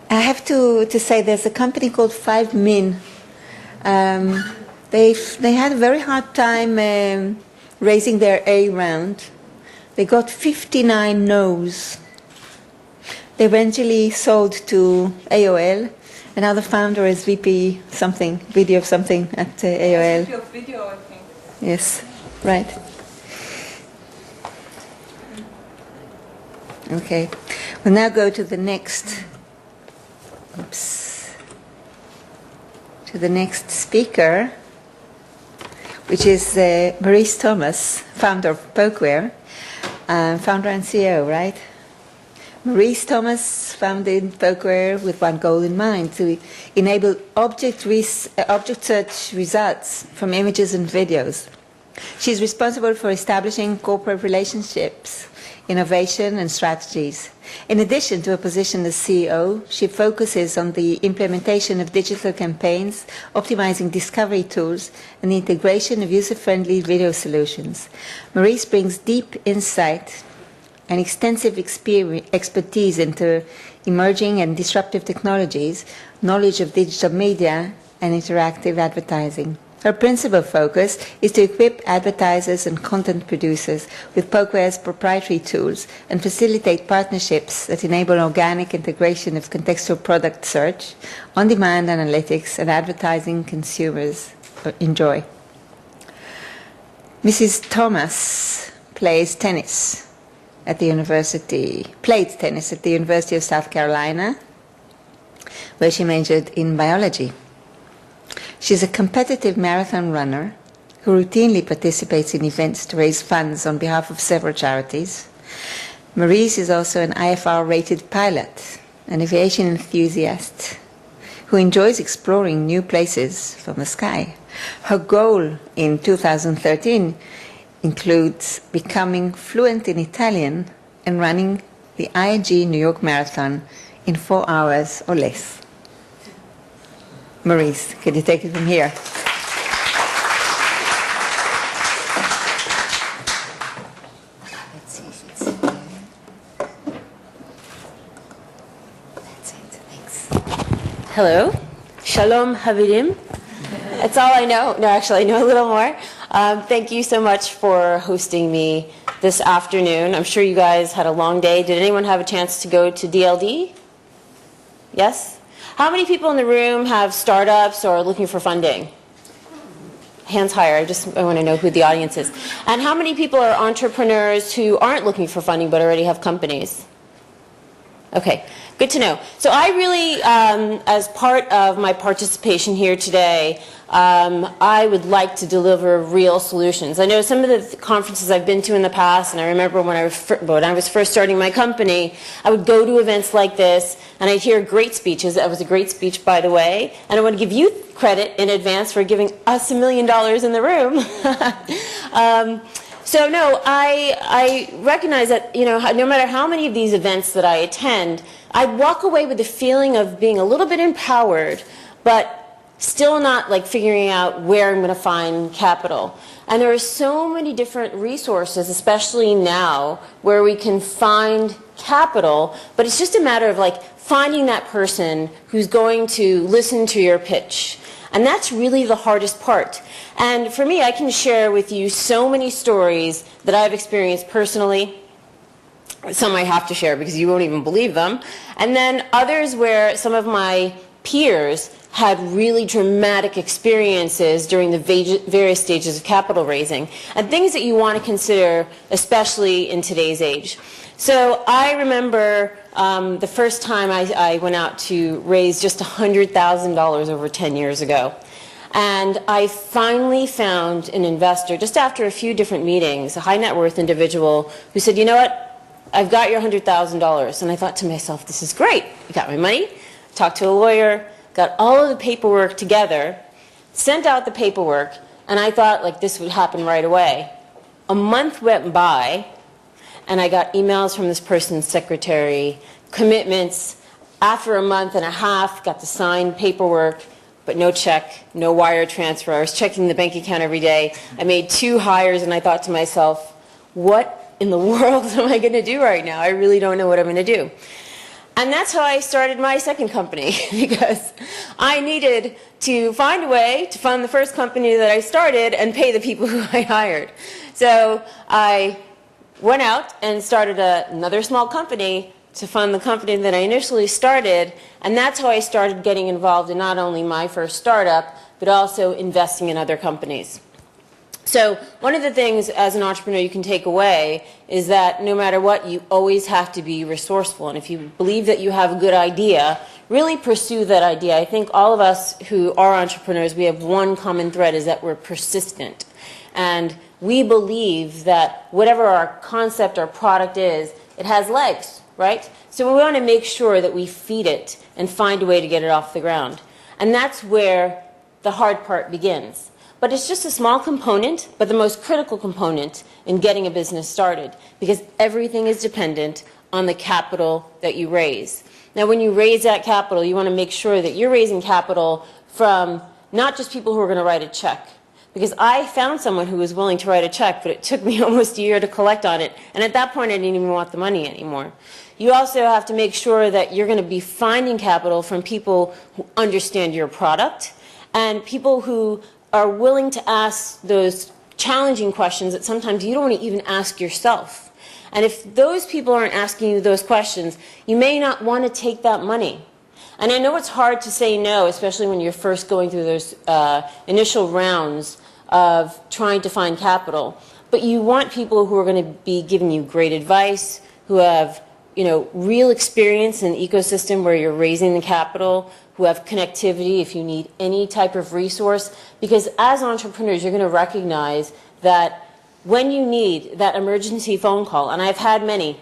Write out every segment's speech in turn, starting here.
I have to say there's a company called 5Min. They had a very hard time raising their A round. They got 59 no's. They eventually sold to AOL, and now the founder is VP something, video of something at AOL. VP of video, I think. Yes, right. Okay, we'll now go to the next. To the next speaker, which is Maryse Thomas, founder of Pokewar, founder and CEO, right? Maryse Thomas founded Pokewar with one goal in mind: to enable object search results from images and videos. She's responsible for establishing corporate relationships, innovation and strategies. In addition to her position as CEO, she focuses on the implementation of digital campaigns, optimizing discovery tools, and the integration of user-friendly video solutions. Maryse brings deep insight and extensive expertise into emerging and disruptive technologies, knowledge of digital media, and interactive advertising. Her principal focus is to equip advertisers and content producers with Pokewar's proprietary tools and facilitate partnerships that enable organic integration of contextual product search, on-demand analytics, and advertising consumers enjoy. Mrs. Thomas played tennis at the University of South Carolina, where she majored in biology. She's a competitive marathon runner who routinely participates in events to raise funds on behalf of several charities. Maryse is also an IFR-rated pilot, an aviation enthusiast who enjoys exploring new places from the sky. Her goal in 2013 includes becoming fluent in Italian and running the ING New York Marathon in 4 hours or less. Maryse, can you take it from here? Let's see if it's here. That's it, thanks. Hello. Shalom, Havirim. That's all I know. No, actually, I know a little more. Thank you so much for hosting me this afternoon. I'm sure you guys had a long day. Did anyone have a chance to go to DLD? Yes? How many people in the room have startups or are looking for funding? Hands higher. I want to know who the audience is. And how many people are entrepreneurs who aren't looking for funding but already have companies? Okay, good to know. So I really, as part of my participation here today, I would like to deliver real solutions. I know some of the conferences I've been to in the past, and I remember when I was first starting my company, I would go to events like this, and I'd hear great speeches. That was a great speech, by the way, and I want to give you credit in advance for giving us $1 million in the room. So no, I recognize that, you know, no matter how many of these events that I attend, I walk away with the feeling of being a little bit empowered, but still not like figuring out where I'm going to find capital. And there are so many different resources, especially now, where we can find capital, but it's just a matter of like finding that person who's going to listen to your pitch. And that's really the hardest part. And for me, I can share with you so many stories that I've experienced personally. Some I have to share because you won't even believe them. And then others where some of my peers had really dramatic experiences during the various stages of capital raising, and things that you want to consider, especially in today's age. So I remember the first time I went out to raise just $100,000 over 10 years ago. And I finally found an investor, just after a few different meetings, a high net worth individual who said, you know what, I've got your $100,000. And I thought to myself, this is great. I got my money, talked to a lawyer, got all of the paperwork together, sent out the paperwork, and I thought like this would happen right away. A month went by, and I got emails from this person's secretary, commitments. After a month and a half, got the signed paperwork, but no check, no wire transfer. I was checking the bank account every day. I made 2 hires, and I thought to myself, what in the world am I going to do right now? I really don't know what I'm going to do. And that's how I started my second company, because I needed to find a way to fund the first company that I started and pay the people who I hired. So I went out and started another small company to fund the company that I initially started, and that's how I started getting involved in not only my first startup, but also investing in other companies. So one of the things as an entrepreneur you can take away is that no matter what, you always have to be resourceful. And if you believe that you have a good idea, really pursue that idea. I think all of us who are entrepreneurs, we have one common thread, is that we're persistent. And we believe that whatever our concept or product is, it has legs, right? So we want to make sure that we feed it and find a way to get it off the ground. And that's where the hard part begins. But it's just a small component, but the most critical component in getting a business started, because everything is dependent on the capital that you raise. Now, when you raise that capital, you want to make sure that you're raising capital from not just people who are going to write a check. Because I found someone who was willing to write a check, but it took me almost a year to collect on it. And at that point, I didn't even want the money anymore. You also have to make sure that you're going to be finding capital from people who understand your product and people who are willing to ask those challenging questions that sometimes you don't even ask yourself. And if those people aren't asking you those questions, you may not want to take that money. And I know it's hard to say no, especially when you're first going through those initial rounds of trying to find capital. But you want people who are going to be giving you great advice, who have real experience in the ecosystem where you're raising the capital, who have connectivity if you need any type of resource. Because as entrepreneurs, you're going to recognize that when you need that emergency phone call, and I've had many,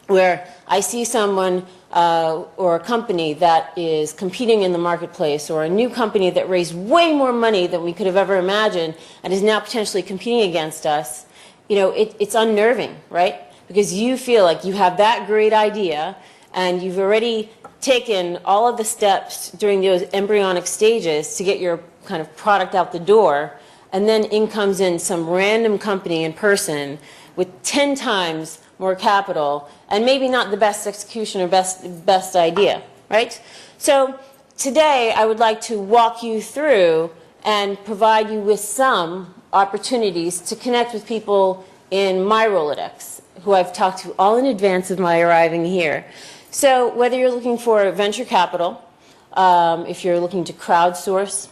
where I see someone or a company that is competing in the marketplace, or a new company that raised way more money than we could have ever imagined and is now potentially competing against us, it's unnerving, right? Because you feel like you have that great idea and you've already taken all of the steps during those embryonic stages to get your kind of product out the door, and then in comes in some random company in person with 10 times more capital and maybe not the best execution or best idea, right? So today I would like to walk you through and provide you with some opportunities to connect with people in my Rolodex, who I've talked to all in advance of my arriving here. So whether you're looking for venture capital, if you're looking to crowdsource,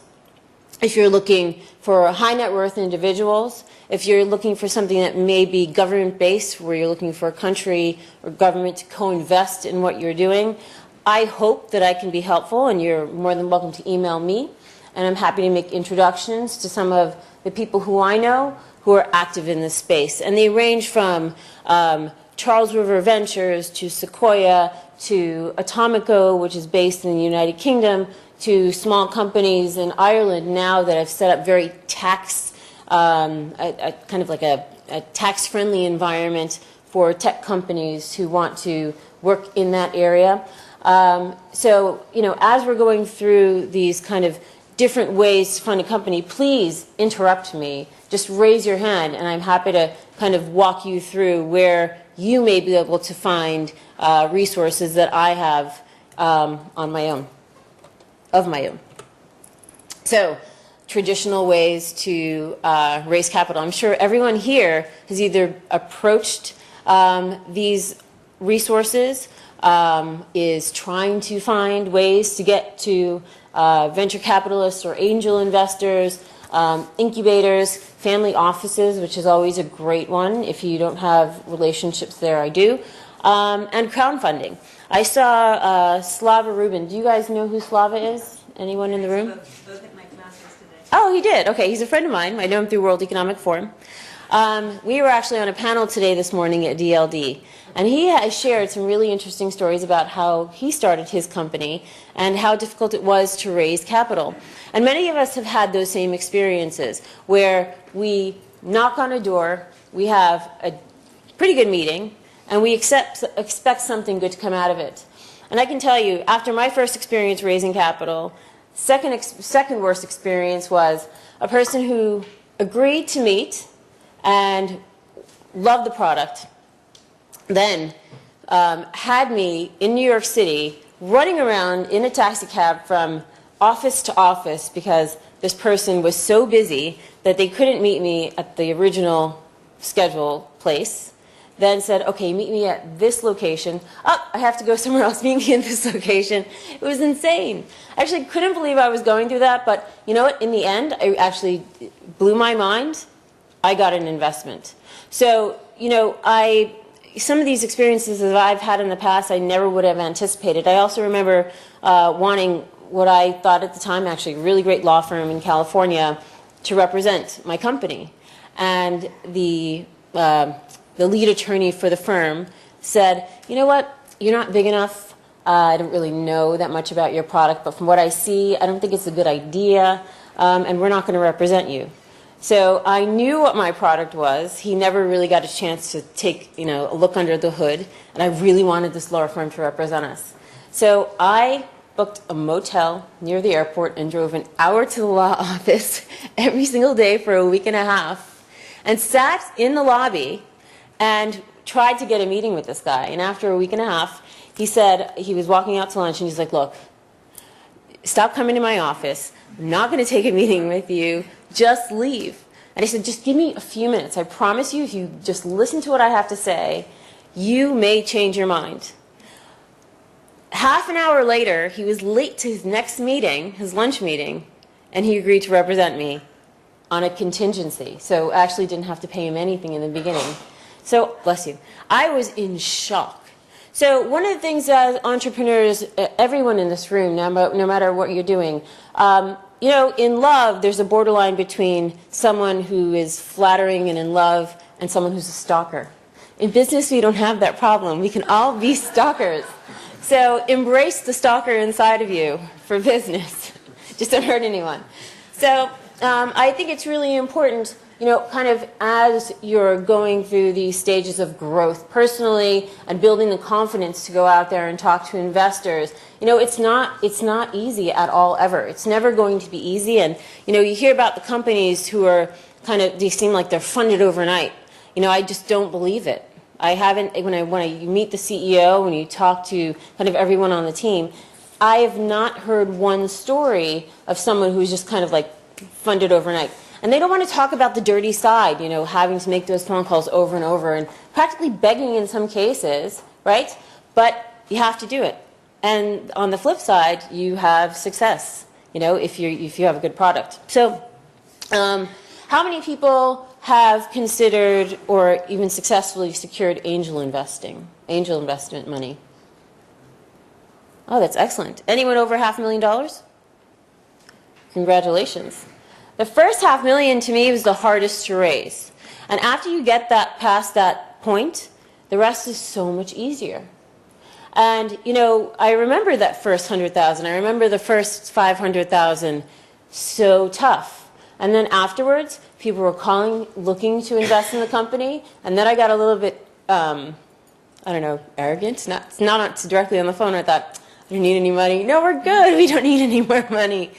if you're looking for high net worth individuals, if you're looking for something that may be government-based, where you're looking for a country or government to co-invest in what you're doing, I hope that I can be helpful, and you're more than welcome to email me. And I'm happy to make introductions to some of the people who I know who are active in this space. And they range from Charles River Ventures to Sequoia to Atomico, which is based in the United Kingdom, to small companies in Ireland now that have set up very kind of like a tax-friendly environment for tech companies who want to work in that area. So, as we're going through these kind of different ways to fund a company, please interrupt me. Just raise your hand, and I'm happy to kind of walk you through where you may be able to find resources that I have on my own, of my own. So, traditional ways to raise capital. I'm sure everyone here has either approached these resources, is trying to find ways to get to venture capitalists or angel investors, incubators, family offices, which is always a great one. If you don't have relationships there, I do. And crowdfunding. I saw Slava Rubin. Do you guys know who Slava is? Anyone in the room? Spoke at my class yesterday. Oh, he did. Okay, he's a friend of mine. I know him through World Economic Forum. We were actually on a panel today this morning at DLD, and he has shared some really interesting stories about how he started his company and how difficult it was to raise capital. And many of us have had those same experiences where we knock on a door, we have a pretty good meeting, and we expect something good to come out of it. And I can tell you, after my first experience raising capital, second worst experience was a person who agreed to meet and loved the product, then had me in New York City running around in a taxi cab from office to office because this person was so busy that they couldn't meet me at the original schedule place. Then said, okay, meet me at this location. Oh, I have to go somewhere else. Meet me in this location. It was insane. I actually couldn't believe I was going through that, but you know what? In the end, it actually blew my mind. I got an investment. So, you know, some of these experiences that I've had in the past, I never would have anticipated. I also remember wanting what I thought at the time, actually, a really great law firm in California to represent my company. And the lead attorney for the firm said, you know what, you're not big enough. I don't really know that much about your product, but from what I see, I don't think it's a good idea, and we're not going to represent you. So I knew what my product was. He never really got a chance to take, you know, a look under the hood, and I really wanted this law firm to represent us. So I booked a motel near the airport and drove an hour to the law office every single day for a week and a half, and sat in the lobby and tried to get a meeting with this guy. And after a week and a half, he said, he was walking out to lunch, and he's like, look, stop coming to my office. I'm not going to take a meeting with you. Just leave. And I said, just give me a few minutes. I promise you, if you just listen to what I have to say, you may change your mind. Half an hour later, he was late to his next meeting, his lunch meeting, and he agreed to represent me on a contingency. So I actually didn't have to pay him anything in the beginning. So, bless you, I was in shock. So one of the things as entrepreneurs, everyone in this room, no matter what you're doing, you know, in love, there's a borderline between someone who is flattering and in love and someone who's a stalker. In business, we don't have that problem. We can all be stalkers. So embrace the stalker inside of you for business. Just don't hurt anyone. So I think it's really important, you know, kind of as you're going through these stages of growth personally and building the confidence to go out there and talk to investors, you know, it's not easy at all ever. It's never going to be easy. And, you know, you hear about the companies who are kind of, they seem like they're funded overnight. You know, I just don't believe it. I haven't, when you meet the CEO, when you talk to kind of everyone on the team, I have not heard one story of someone who's just kind of like funded overnight. And they don't want to talk about the dirty side, you know, having to make those phone calls over and over and practically begging in some cases, right? But you have to do it. And on the flip side, you have success, you know, if you have a good product. So how many people have considered or even successfully secured angel investment money? Oh, that's excellent. Anyone over $500,000? Congratulations. The first $500,000 to me was the hardest to raise. And after you get that past that point, the rest is so much easier. And, you know, I remember that first 100,000. I remember the first 500,000, so tough. And then afterwards, people were calling, looking to invest in the company. And then I got a little bit, I don't know, arrogant. Not directly on the phone. I thought, I don't need any money. No, we're good. We don't need any more money.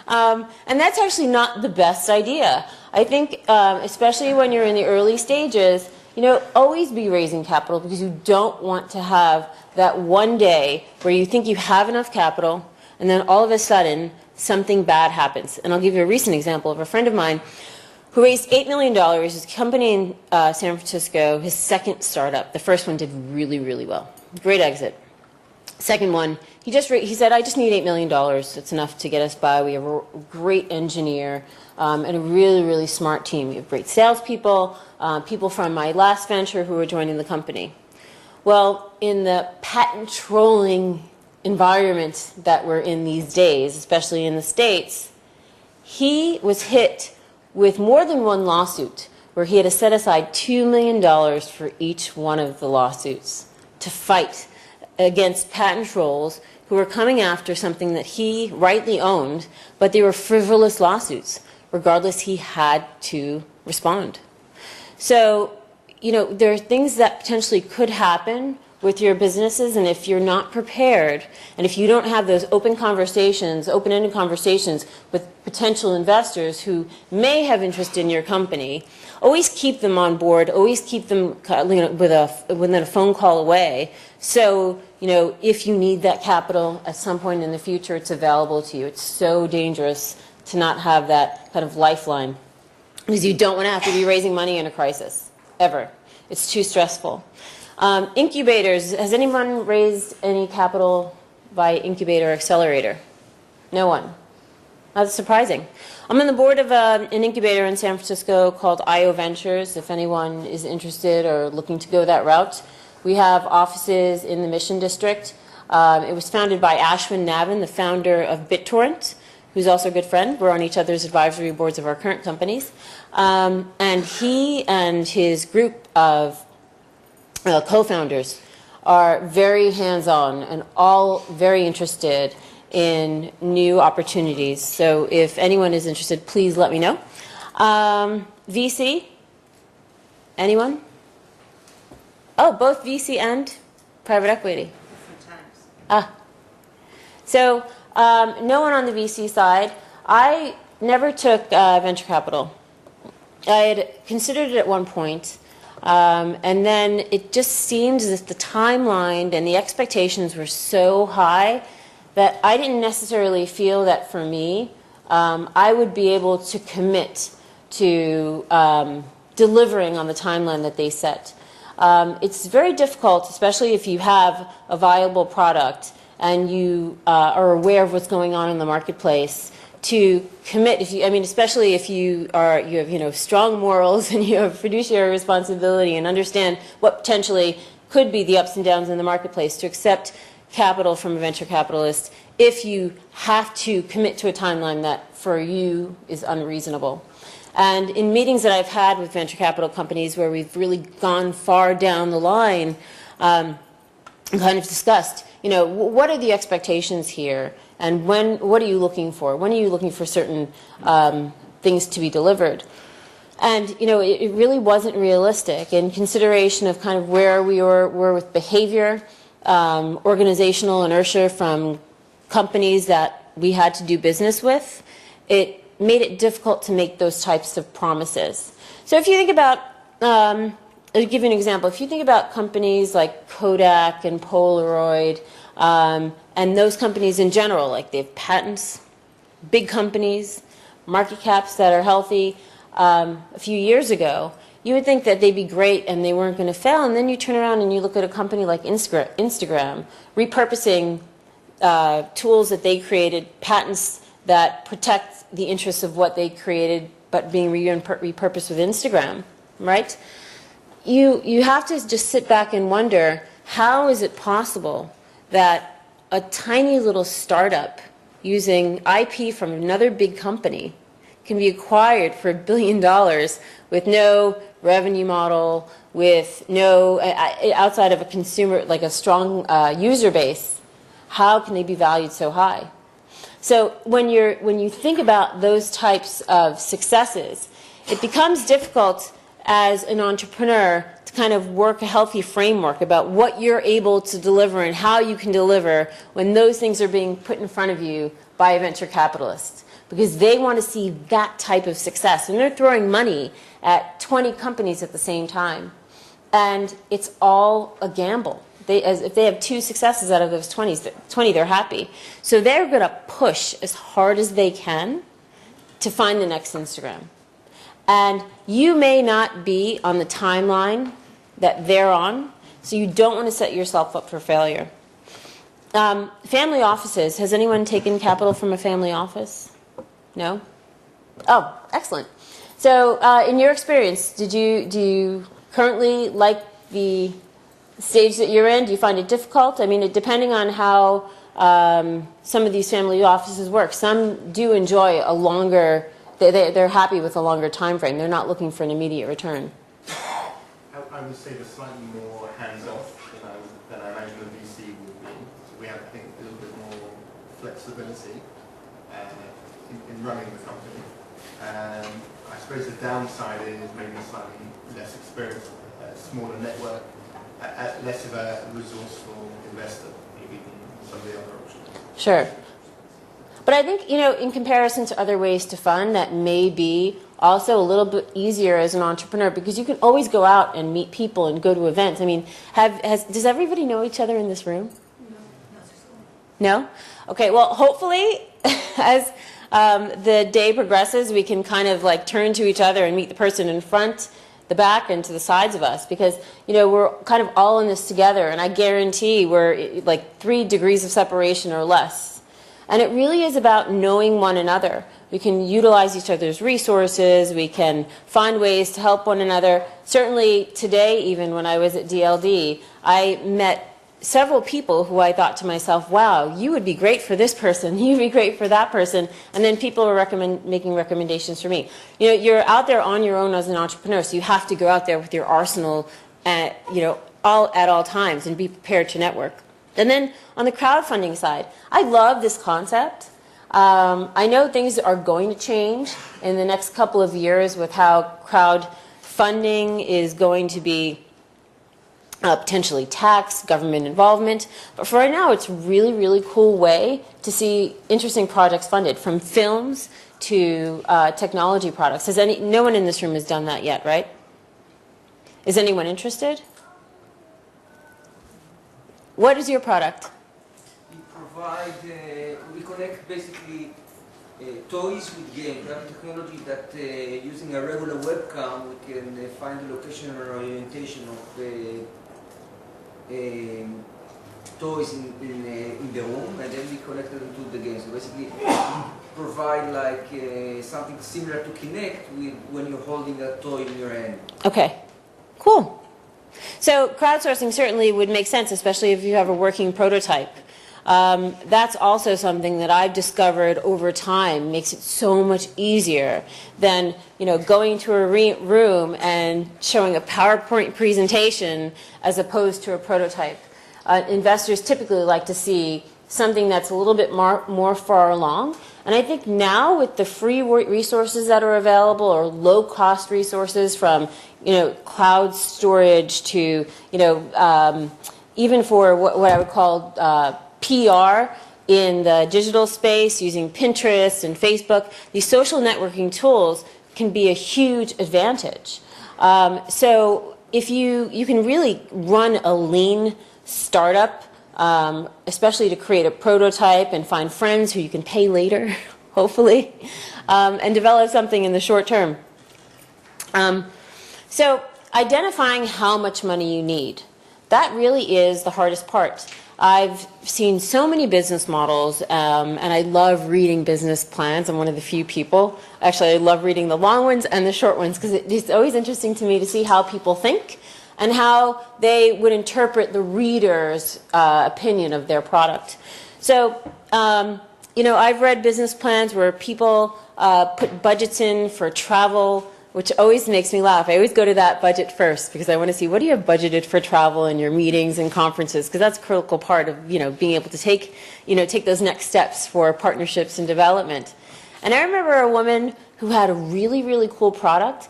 And that's actually not the best idea. I think, especially when you're in the early stages, you know, always be raising capital because you don't want to have that one day where you think you have enough capital and then all of a sudden something bad happens. And I'll give you a recent example of a friend of mine who raised $8 million, his company in San Francisco, his second startup. The first one did really, really well. Great exit. Second one, he said, I just need $8 million. It's enough to get us by. We have a great engineer and a really, really smart team. We have great salespeople, people from my last venture who are joining the company. Well, in the patent trolling environment that we're in these days, especially in the States, he was hit with more than one lawsuit where he had to set aside $2 million for each one of the lawsuits to fight against patent trolls who were coming after something that he rightly owned, but they were frivolous lawsuits. Regardless, he had to respond. So, you know, there are things that potentially could happen with your businesses, and if you're not prepared, and if you don't have those open conversations, open-ended conversations with potential investors who may have interest in your company, always keep them on board, always keep them within a phone call away. So, if you need that capital at some point in the future, it's available to you. It's so dangerous to not have that kind of lifeline, because you don't want to have to be raising money in a crisis, ever. It's too stressful. Incubators, has anyone raised any capital by incubator or accelerator? No one. That's surprising. I'm on the board of an incubator in San Francisco called IO Ventures, if anyone is interested or looking to go that route. We have offices in the Mission District. It was founded by Ashwin Navin, the founder of BitTorrent, who's also a good friend. We're on each other's advisory boards of our current companies. And he and his group of co-founders are very hands-on and all very interested in new opportunities. So if anyone is interested, please let me know. VC? Anyone? Oh, both VC and private equity. Sometimes. So no one on the VC side. I never took venture capital. I had considered it at one point. And then it just seemed as if the timeline and the expectations were so high that I didn't necessarily feel that for me, I would be able to commit to delivering on the timeline that they set. It's very difficult, especially if you have a viable product and you are aware of what's going on in the marketplace, to commit. Especially if you have strong morals and you have fiduciary responsibility and understand what potentially could be the ups and downs in the marketplace, to accept capital from a venture capitalist if you have to commit to a timeline that for you is unreasonable. And in meetings that I've had with venture capital companies where we've really gone far down the line, kind of discussed, what are the expectations here? And what are you looking for? When are you looking for certain things to be delivered? And it really wasn't realistic in consideration of kind of where we were with behavior, organizational inertia from companies that we had to do business with. It made it difficult to make those types of promises. So if you think about, I'll give you an example. If you think about companies like Kodak and Polaroid, and those companies in general, like they have patents, big companies, market caps that are healthy. A few years ago, you would think that they'd be great and they weren't going to fail, and then you turn around and you look at a company like Instagram, repurposing tools that they created, patents that protect the interests of what they created, but being repurposed with Instagram, right? You have to just sit back and wonder, how is it possible that a tiny little startup using IP from another big company can be acquired for $1 billion with no revenue model, with no, outside of a consumer, like a strong user base? How can they be valued so high? So when you think about those types of successes, it becomes difficult as an entrepreneur to kind of work a healthy framework about what you're able to deliver and how you can deliver when those things are being put in front of you by a venture capitalist, because they want to see that type of success, and they're throwing money at 20 companies at the same time, and it's all a gamble. If they have 2 successes out of those 20, they're happy. So they're going to push as hard as they can to find the next Instagram. And you may not be on the timeline that they're on, so you don't want to set yourself up for failure. Family offices. Has anyone taken capital from a family office? No? Oh, excellent. So in your experience, do you currently like the stage that you're in? Do you find it difficult? I mean, depending on how some of these family offices work. Some do enjoy a longer, they're happy with a longer time frame. They're not looking for an immediate return. I would say they're slightly more hands-off than I imagine a VC would be. So we have, I think, a little bit more flexibility in running the company. I suppose the downside is maybe slightly less experience, a smaller network, less of a resourceful investor, maybe than some of the other options. Sure. But I think, in comparison to other ways to fund, that may be also a little bit easier as an entrepreneur because you can always go out and meet people and go to events. I mean, does everybody know each other in this room? No? Okay, well, hopefully, as the day progresses, we can kind of like turn to each other and meet the person in front, the back, and to the sides of us because, we're kind of all in this together, and I guarantee we're like 3 degrees of separation or less. And it really is about knowing one another. We can utilize each other's resources. We can find ways to help one another. Certainly today, even when I was at DLD, I met several people who I thought to myself, wow, you would be great for this person. You'd be great for that person. And then people were making recommendations for me. You're out there on your own as an entrepreneur, so you have to go out there with your arsenal at all times and be prepared to network. And then on the crowdfunding side, I love this concept. I know things are going to change in the next couple of years with how crowdfunding is going to be potentially taxed, government involvement. But for right now, it's a really, really cool way to see interesting projects funded, from films to technology products. No one in this room has done that yet, right? Is anyone interested? What is your product? We connect basically toys with games. We have technology that using a regular webcam, we can find the location or orientation of toys in the room, and then we connect them to the game. So basically provide like something similar to Kinect when you're holding a toy in your hand. Okay, cool. So crowdsourcing certainly would make sense, especially if you have a working prototype. That's also something that I've discovered over time makes it so much easier than going to a room and showing a PowerPoint presentation as opposed to a prototype. Investors typically like to see something that's a little bit more far along. And I think now with the free resources that are available, or low-cost resources, from cloud storage to even for what I would call PR in the digital space, using Pinterest and Facebook, these social networking tools can be a huge advantage. So if you can really run a lean startup, especially to create a prototype and find friends who you can pay later, hopefully, and develop something in the short term. So identifying how much money you need, that really is the hardest part. I've seen so many business models, and I love reading business plans. I'm one of the few people. Actually, I love reading the long ones and the short ones because it's always interesting to me to see how people think and how they would interpret the reader's opinion of their product. So, I've read business plans where people put budgets in for travel, which always makes me laugh. I always go to that budget first because I want to see what do you have budgeted for travel and your meetings and conferences, because that's a critical part of being able to take those next steps for partnerships and development. And I remember a woman who had a really, really cool product.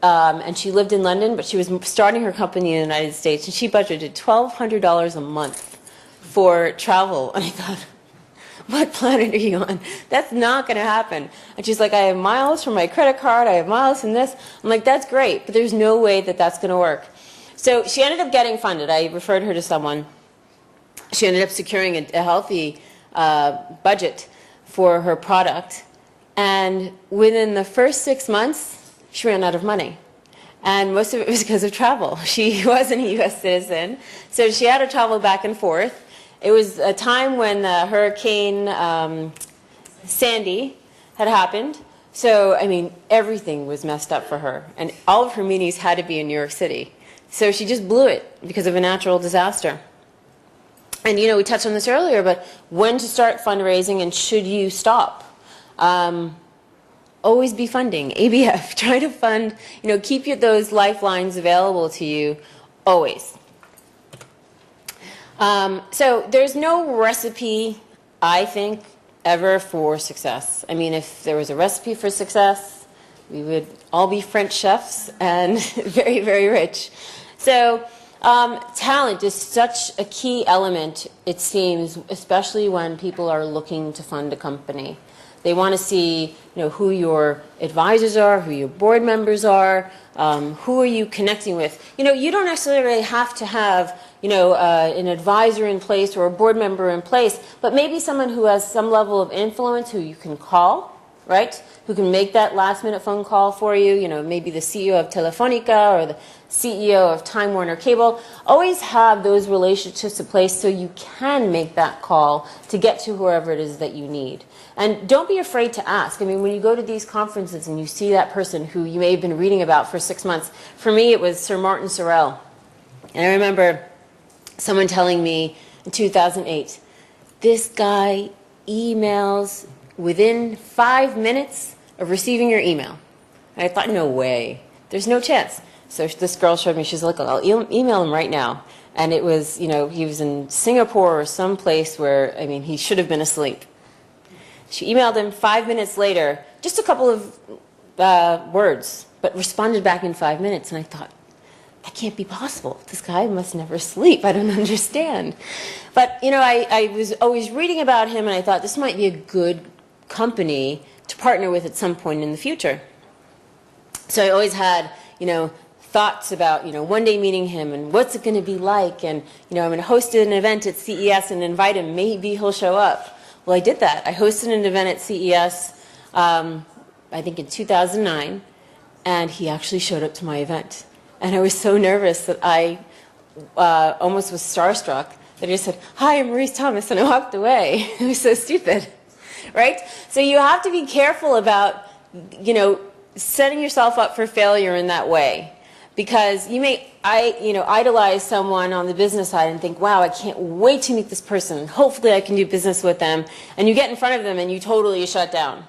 And she lived in London, but she was starting her company in the United States, and she budgeted $1,200 a month for travel. And I thought, what planet are you on? That's not going to happen. And she's like, I have miles from my credit card, I have miles from this. I'm like, that's great, but there's no way that that's going to work. So she ended up getting funded. I referred her to someone. She ended up securing a healthy budget for her product. And within the first 6 months, she ran out of money. And most of it was because of travel. She wasn't a U.S. citizen, so she had to travel back and forth. It was a time when Hurricane Sandy had happened. So, everything was messed up for her. And all of her meetings had to be in New York City. So she just blew it because of a natural disaster. And, we touched on this earlier, but when to start fundraising and should you stop? Always be funding. ABF, try to fund, keep those lifelines available to you always. So there's no recipe, I think, ever for success. If there was a recipe for success, we would all be French chefs and very, very rich. So Talent is such a key element, it seems, especially when people are looking to fund a company. They want to see, who your advisors are, who your board members are, who are you connecting with. You don't necessarily have to have, an advisor in place or a board member in place, but maybe someone who has some level of influence who you can call, right? Who can make that last-minute phone call for you. Maybe the CEO of Telefonica or the CEO of Time Warner Cable. Always have those relationships in place so you can make that call to get to whoever it is that you need. And don't be afraid to ask. I mean, when you go to these conferences and you see that person who you may have been reading about for 6 months, for me it was Sir Martin Sorrell. And I remember someone telling me in 2008, this guy emails within 5 minutes of receiving your email. And I thought, no way. There's no chance. So this girl showed me, she's like, I'll email him right now. And it was, he was in Singapore or someplace where, he should have been asleep. She emailed him 5 minutes later, just a couple of words, but responded back in 5 minutes. And I thought, that can't be possible. This guy must never sleep. I don't understand. But, I was always reading about him, and I thought this might be a good company to partner with at some point in the future. So I always had, thoughts about, one day meeting him and what's it going to be like. And, I'm going to host an event at CES and invite him. Maybe he'll show up. Well, I did that. I hosted an event at CES, I think in 2009, and he actually showed up to my event. And I was so nervous that I almost was starstruck that I just said, hi, I'm Maryse Thomas, and I walked away. It was so stupid, right? So you have to be careful about, setting yourself up for failure in that way. Because you may idolize someone on the business side and think, wow, I can't wait to meet this person. Hopefully I can do business with them. And you get in front of them and you totally shut down.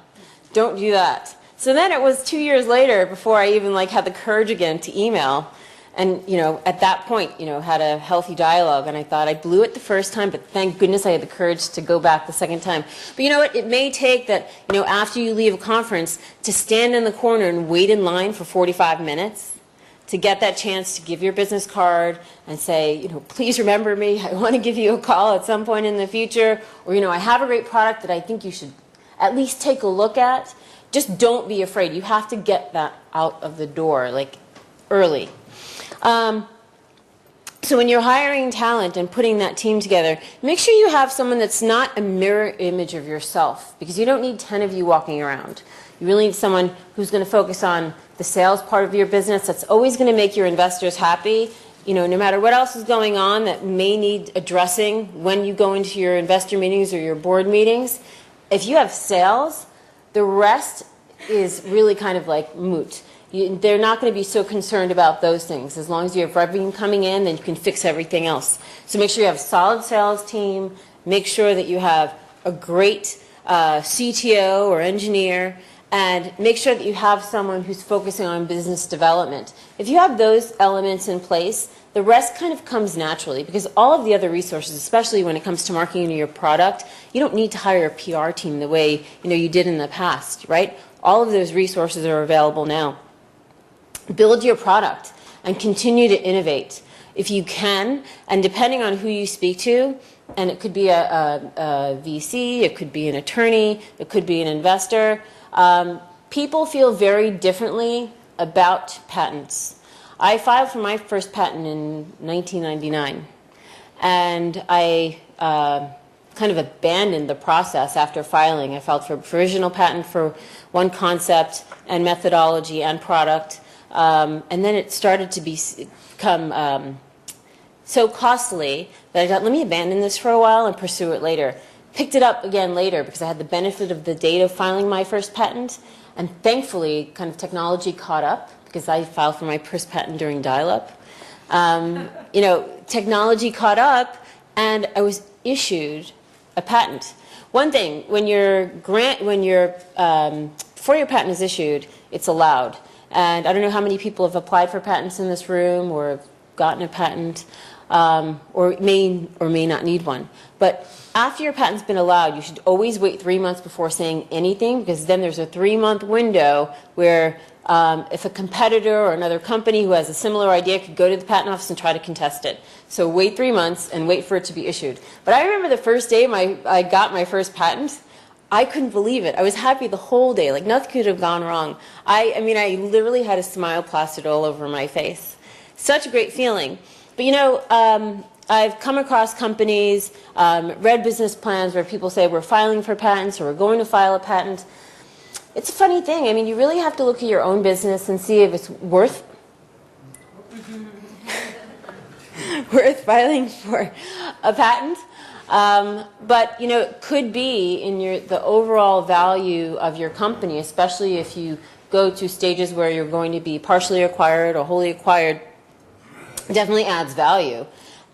Don't do that. So then it was 2 years later before I even had the courage again to email. And, at that point, had a healthy dialogue. And I thought I blew it the first time, but thank goodness I had the courage to go back the second time. But you know what? It may take that, after you leave a conference, to stand in the corner and wait in line for 45 minutes to get that chance to give your business card and say, please remember me. I want to give you a call at some point in the future. Or, I have a great product that I think you should at least take a look at. Just don't be afraid. You have to get that out of the door, early. So when you're hiring talent and putting that team together, make sure you have someone that's not a mirror image of yourself, because you don't need 10 of you walking around. You really need someone who's going to focus on the sales part of your business. That's always going to make your investors happy. No matter what else is going on that may need addressing when you go into your investor meetings or your board meetings, if you have sales, the rest is really kind of moot. They're not going to be so concerned about those things. As long as you have revenue coming in, then you can fix everything else. So make sure you have a solid sales team. Make sure that you have a great CTO or engineer. And make sure that you have someone who's focusing on business development. If you have those elements in place, the rest kind of comes naturally, because all of the other resources, especially when it comes to marketing your product, you don't need to hire a PR team the way you did in the past, right? All of those resources are available now. Build your product and continue to innovate if you can, and depending on who you speak to, and it could be a VC, it could be an attorney, it could be an investor, people feel very differently about patents. I filed for my first patent in 1999, and I kind of abandoned the process after filing. I filed for a provisional patent for one concept and methodology and product, and then it started to become so costly that I thought, let me abandon this for a while and pursue it later. Picked it up again later because I had the benefit of the date of filing my first patent, and thankfully kind of technology caught up because I filed for my first patent during dial-up. Technology caught up and I was issued a patent. One thing, before your patent is issued, it's allowed. And I don't know how many people have applied for patents in this room or have gotten a patent, or may not need one. But after your patent's been allowed, you should always wait 3 months before saying anything, because then there's a 3-month window where if a competitor or another company who has a similar idea could go to the patent office and try to contest it. So wait 3 months and wait for it to be issued. But I remember the first day I got my first patent, I couldn't believe it. I was happy the whole day, like nothing could have gone wrong. I mean, I literally had a smile plastered all over my face. Such a great feeling. But you know, I've come across companies, read business plans where people say we're filing for patents or we're going to file a patent. It's a funny thing. I mean, you really have to look at your own business and see if it's worth filing for a patent. But you know, it could be in the overall value of your company, especially if you go to stages where you're going to be partially acquired or wholly acquired. Definitely adds value.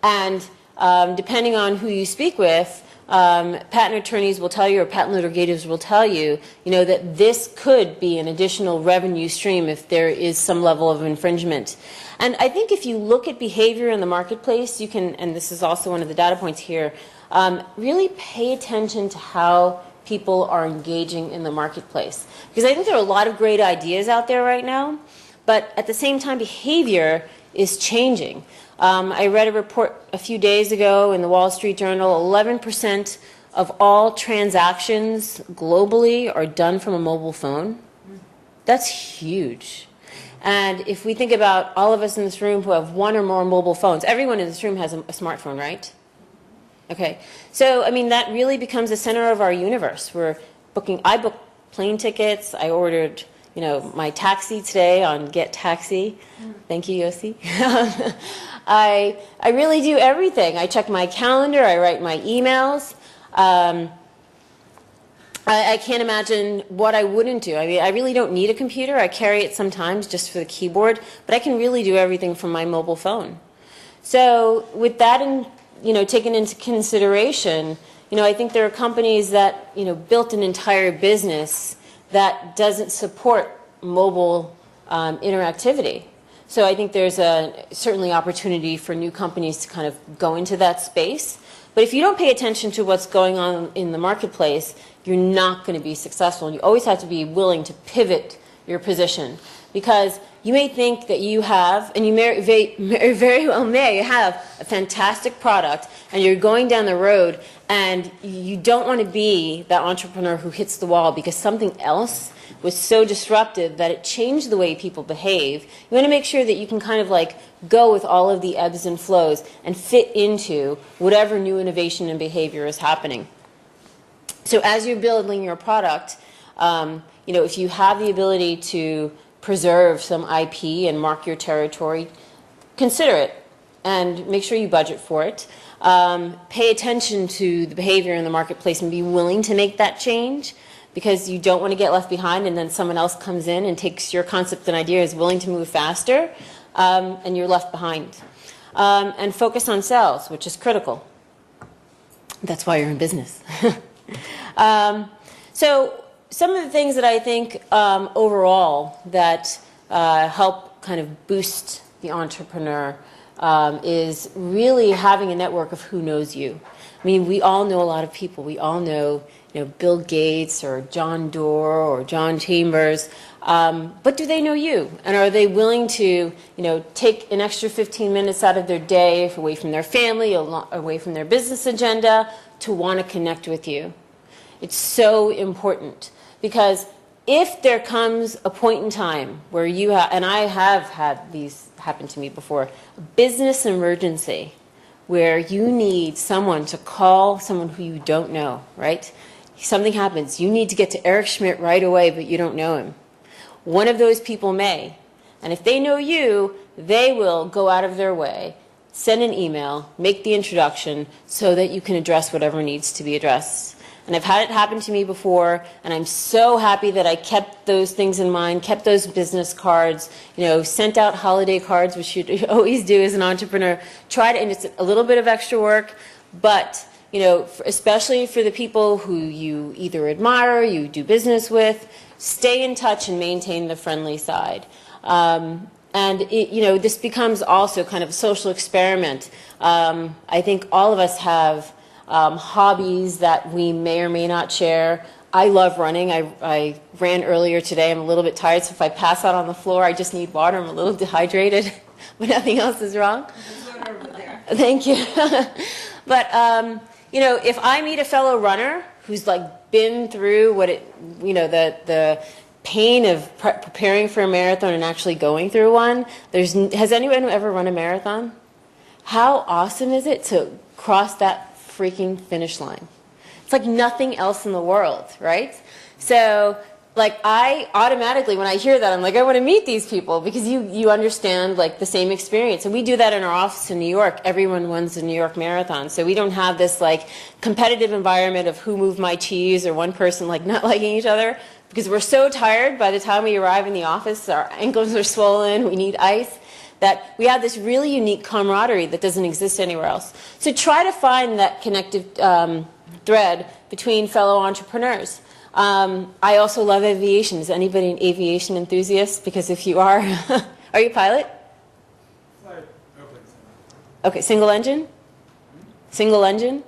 And depending on who you speak with, patent attorneys will tell you, or patent litigators will tell you, you know, that this could be an additional revenue stream if there is some level of infringement. And I think if you look at behavior in the marketplace, you can, and this is also one of the data points here, really pay attention to how people are engaging in the marketplace. Because I think there are a lot of great ideas out there right now, but at the same time, behavior is changing. I read a report a few days ago in the Wall Street Journal, 11% of all transactions globally are done from a mobile phone. That's huge. And if we think about all of us in this room who have one or more mobile phones, everyone in this room has a smartphone, right? Okay. So, I mean, that really becomes the center of our universe. I book plane tickets, I ordered, you know, my taxi today on Get Taxi. Thank you, Yossi. I really do everything. I check my calendar. I write my emails. I can't imagine what I wouldn't do. I mean, I really don't need a computer. I carry it sometimes just for the keyboard, but I can really do everything from my mobile phone. So with that, taken into consideration, I think there are companies that built an entire business that doesn't support mobile interactivity. So I think there's certainly opportunity for new companies to kind of go into that space. But if you don't pay attention to what's going on in the marketplace, you're not going to be successful. And you always have to be willing to pivot your position. Because you may think that you have, and you very well may have a fantastic product, and you're going down the road, and you don't want to be that entrepreneur who hits the wall because something else was so disruptive that it changed the way people behave. You want to make sure that you can kind of like go with all of the ebbs and flows and fit into whatever new innovation and behavior is happening. So as you're building your product, if you have the ability to preserve some IP and mark your territory, consider it and make sure you budget for it. Pay attention to the behavior in the marketplace and be willing to make that change, because you don't want to get left behind and then someone else comes in and takes your concept and idea, is willing to move faster, and you're left behind. And focus on sales, which is critical. That's why you're in business. So some of the things that I think overall that help kind of boost the entrepreneur is really having a network of who knows you. I mean, we all know a lot of people. We all know, Bill Gates or John Doerr or John Chambers. But do they know you? And are they willing to, take an extra 15 minutes out of their day, away from their family, away from their business agenda, to want to connect with you? It's so important, because if there comes a point in time where you have, and I have had these happen to me before, a business emergency where you need someone to call, someone who you don't know, right? Something happens. You need to get to Eric Schmidt right away, but you don't know him. One of those people may. And if they know you, they will go out of their way, send an email, make the introduction so that you can address whatever needs to be addressed. And I've had it happen to me before, and I'm so happy that I kept those things in mind, kept those business cards, sent out holiday cards, which you always do as an entrepreneur. And it's a little bit of extra work, but especially for the people who you either admire, you do business with, stay in touch and maintain the friendly side. And this becomes also kind of a social experiment. I think all of us have hobbies that we may or may not share. I love running. I ran earlier today. I'm a little bit tired, so if I pass out on the floor, I just need water. I'm a little dehydrated, but nothing else is wrong. Thank you. But, you know, if I meet a fellow runner who's like been through what it, you know, the pain of preparing for a marathon and actually going through one, has anyone ever run a marathon? How awesome is it to cross that freaking finish line? It's like nothing else in the world, right? So, like, I automatically, when I hear that, I'm like, I want to meet these people because you understand, like, the same experience. And we do that in our office in New York. Everyone runs the New York Marathon. So we don't have this, like, competitive environment of who moved my cheese or one person, like, not liking each other because we're so tired by the time we arrive in the office, our ankles are swollen, we need ice, that we have this really unique camaraderie that doesn't exist anywhere else. So try to find that connective thread between fellow entrepreneurs. I also love aviation. Is anybody an aviation enthusiast? Because if you are, are you a pilot? Okay, single engine? Single engine?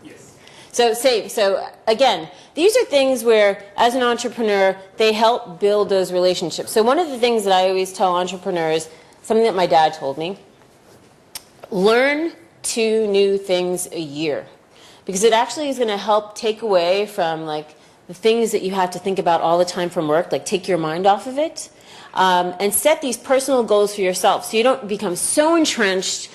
Yes. So same. So again, these are things where, as an entrepreneur, they help build those relationships. So one of the things that I always tell entrepreneurs, something that my dad told me, learn 2 new things a year. Because it actually is going to help take away from, like, the things that you have to think about all the time from work, like take your mind off of it, and set these personal goals for yourself so you don't become so entrenched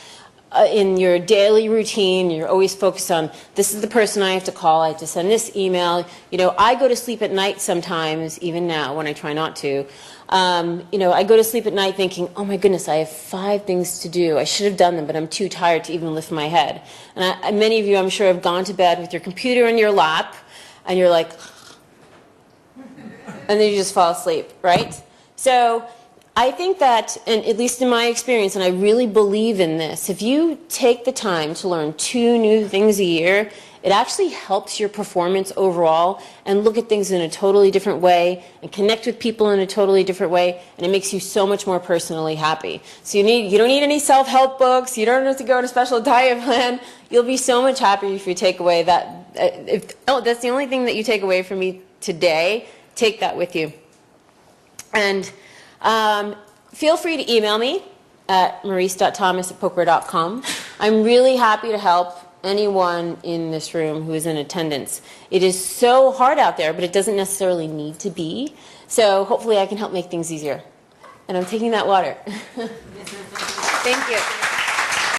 in your daily routine. You're always focused on, this is the person I have to call, I have to send this email. You know, I go to sleep at night sometimes, even now when I try not to. You know, I go to sleep at night thinking, oh my goodness, I have 5 things to do. I should have done them, but I'm too tired to even lift my head. And many of you, I'm sure, have gone to bed with your computer in your lap, and you're like, and then you just fall asleep, right? So I think that, and at least in my experience, and I really believe in this, if you take the time to learn 2 new things a year, it actually helps your performance overall and look at things in a totally different way and connect with people in a totally different way, and it makes you so much more personally happy. So you don't need any self-help books, you don't have to go on a special diet plan. You'll be so much happier if you take away that. That's the only thing that you take away from me today. Take that with you. And feel free to email me at maryse.thomas@pokewar.com. I'm really happy to help anyone in this room who is in attendance. It is so hard out there, but it doesn't necessarily need to be. So hopefully I can help make things easier. And I'm taking that water. Thank you.